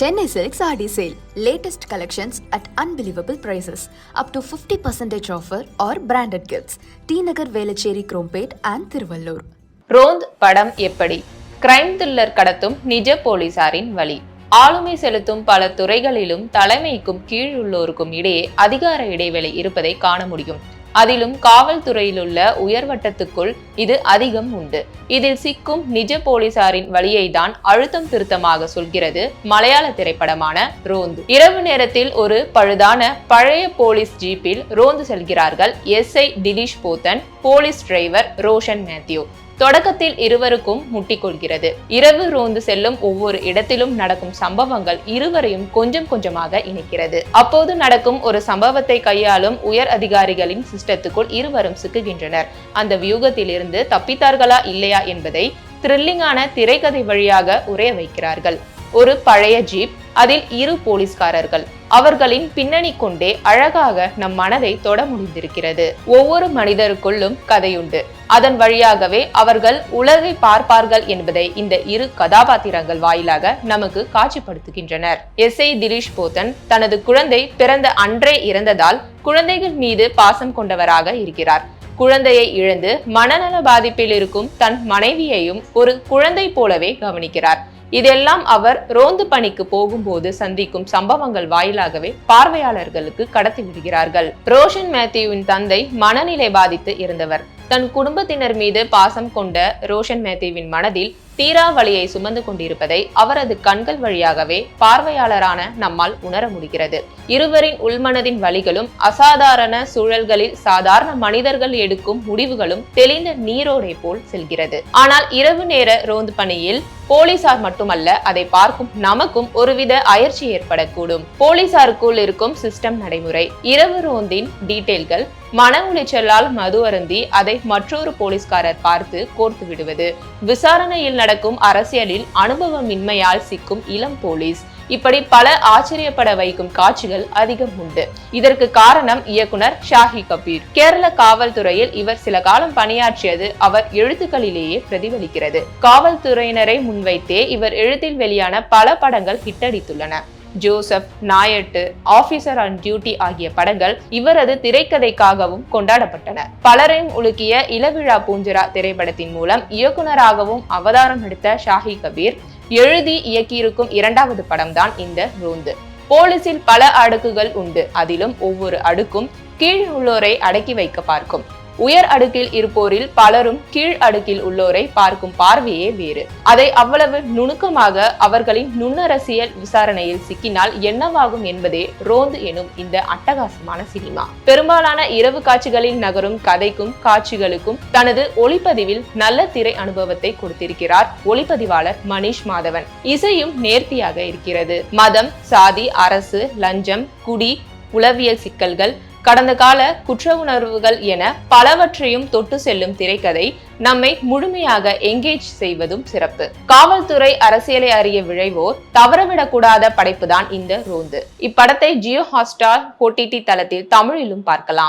Chennai Silk Saree Sale. Latest collections at unbelievable prices. Up to 50% offer or branded gifts. T Nagar, Velachery, Krompet and Thiruvallur. ரோந்த் படம் எப்படி? Crime thriller கடத்தும் நிஜ போலீசாரின் வழி. ஆளுமை செலுத்தும் பல துறைகளிலும் தலைமைக்கும் கீழுள்ளோருக்கும் இடையே அதிகார இடைவெளி இருப்பதை காண முடியும். அதிலும் காவல்துறையிலுள்ள உயர்வட்டத்துக்குள் இது அதிகம் உண்டு. இதில் சிக்கும் நிஜ போலீசாரின் வழியை தான் அழுத்தம் திருத்தமாக சொல்கிறது மலையாள திரைப்படமான ரோந்து. இரவு நேரத்தில் ஒரு பழுதான பழைய போலீஸ் ஜீப்பில் ரோந்து செல்கிறார்கள் SI Dileesh Pothan, police driver Roshan Mathew. தொடக்கத்தில் இருவருக்கும் முட்டிக்கொள்கிறது. இரவு ரோந்து செல்லும் ஒவ்வொரு இடத்திலும் நடக்கும் சம்பவங்கள் இருவரையும் கொஞ்சம் கொஞ்சமாக இணைக்கிறது. அப்போது நடக்கும் ஒரு சம்பவத்தை கையாளும் உயர் அதிகாரிகளின் சிஸ்டத்துக்குள் இருவரும் சிக்குகின்றனர். அந்த வியூகத்தில் இருந்து தப்பித்தார்களா இல்லையா என்பதை த்ரில்லிங்கான திரைக்கதை வழியாக உரைய வைக்கிறார்கள். ஒரு பழைய ஜீப், அதில் இரு போலீஸ்காரர்கள், அவர்களின் பின்னணி கொண்டே அழகாக நம் மனதை தொட முடிந்திருக்கிறது. ஒவ்வொரு மனிதருக்குள்ளும் கதையுண்டு. அதன் வழியாகவே அவர்கள் உலகை பார்ப்பார்கள் என்பதை இந்த இரு கதாபாத்திரங்கள் வாயிலாக நமக்கு காட்சிப்படுத்துகின்றனர். எஸ்ஐ திலீஷ் போத்தன் தனது குழந்தை பிறந்த அன்றே இறந்ததால் குழந்தைகள் மீது பாசம் கொண்டவராக இருக்கிறார். குழந்தையை இழந்து மனநல பாதிப்பில் இருக்கும் தன் மனைவியையும் ஒரு குழந்தை போலவே கவனிக்கிறார். இதெல்லாம் அவர் ரோந்து பணிக்கு போகும்போது சந்திக்கும் சம்பவங்கள் வாயிலாகவே பார்வையாளர்களுக்கு கடத்தி விடுகிறார்கள். ரோஷன் மேத்யூவின் தந்தை மனநிலை பாதித்து இருந்தவர். தன் குடும்பத்தினர் மீது பாசம் கொண்ட ரோஷன் மேத்யூவின் மனதில் தீரா வலியை சுமந்து கொண்டிருப்பதை அவரது கண்கள் வழியாகவே பார்வையாளரான நம்மால் உணர முடிகிறது. இருவரின் உள்மனதின் வலிகளும் அசாதாரண சூழல்களில் சாதாரண மனிதர்கள் எடுக்கும் முடிவுகளும் தெளிந்த நீரோடை போல் செல்கிறது. ஆனால் இரவு நேர ரோந்து பணியில் போலீசார் மட்டுமல்ல, அதை பார்க்கும் நமக்கும் ஒருவித அயற்சி ஏற்படக்கூடும். போலீசாருக்குள் இருக்கும் சிஸ்டம் நடைமுறை, இரவு ரோந்தின் டீட்டெயில்கள், மன உளைச்சலால் மது அருந்தி அதை மற்றொரு போலீஸ்காரர் பார்த்து கோர்த்து விடுவது, விசாரணையில் நடக்கும் அரசியலில் அனுபவமின்மையால் சிக்கும் இளம் போலீஸ், இப்படி பல ஆச்சரியப்பட வைக்கும் காட்சிகள் அதிகம் உண்டு. இதற்கு காரணம் இயக்குனர் ஷாஹி கபீர். கேரள காவல்துறையில் இவர் சில காலம் பணியாற்றியது அவர் எழுத்துக்களிலேயே பிரதிபலிக்கிறது. காவல்துறையினரை முன்வைத்தே இவர் எழுத்தில் வெளியான பல படங்கள் ஹிட்டடித்துள்ளன. Joseph, Nayattu, officer on duty ஆகிய படங்கள் இவரது திரைக்கதைக்காகவும் கொண்டாடப்பட்டன. பலரையும் உலுக்கிய இளவிழா பூஞ்சரா திரைப்படத்தின் மூலம் இயக்குனராகவும் அவதாரம் எடுத்த ஷாஹி கபீர் எழுதி இயக்கியிருக்கும் இரண்டாவது படம் தான் இந்த ரோந்து. போலீசில் பல அடுக்குகள் உண்டு. அதிலும் ஒவ்வொரு அடுக்கும் கீழ் உள்ளோரை அடக்கி வைக்க பார்க்கும். உயர் அடுக்கில் இருப்போரில் பலரும் கீழ் அடுக்கில் உள்ளோரை பார்க்கும் பார்வையே வேறு. அதை அவ்வளவு நுணுக்கமாக அவர்களின் நுண்ணரசியல் விசாரணையில் சிக்கினால் என்னவாகும் என்பதே ரோந்து எனும் இந்த அட்டகாசமான சினிமா. பெரும்பாலான இரவு காட்சிகளில் நகரும் கதைக்கும் காட்சிகளுக்கும் தனது ஒளிப்பதிவில் நல்ல திரை அனுபவத்தை கொடுத்திருக்கிறார் ஒளிப்பதிவாளர் மணிஷ் மாதவன். இசையும் நேர்த்தியாக இருக்கிறது. மதம், சாதி, அரசு, லஞ்சம், குடி, உளவியல் சிக்கல்கள், கடந்த கால குற்ற உணர்வுகள் என பலவற்றையும் தொட்டு செல்லும் திரைக்கதை நம்மை முழுமையாக எங்கேஜ் செய்வதும் சிறப்பு. காவல்துறை அரசியலை அறிய விழைவோர் தவறவிடக்கூடாத படைப்புதான் இந்த ரோந்து. இப்படத்தை ஜியோ ஹாட்ஸ்டார் OTT தளத்தில் தமிழிலும் பார்க்கலாம்.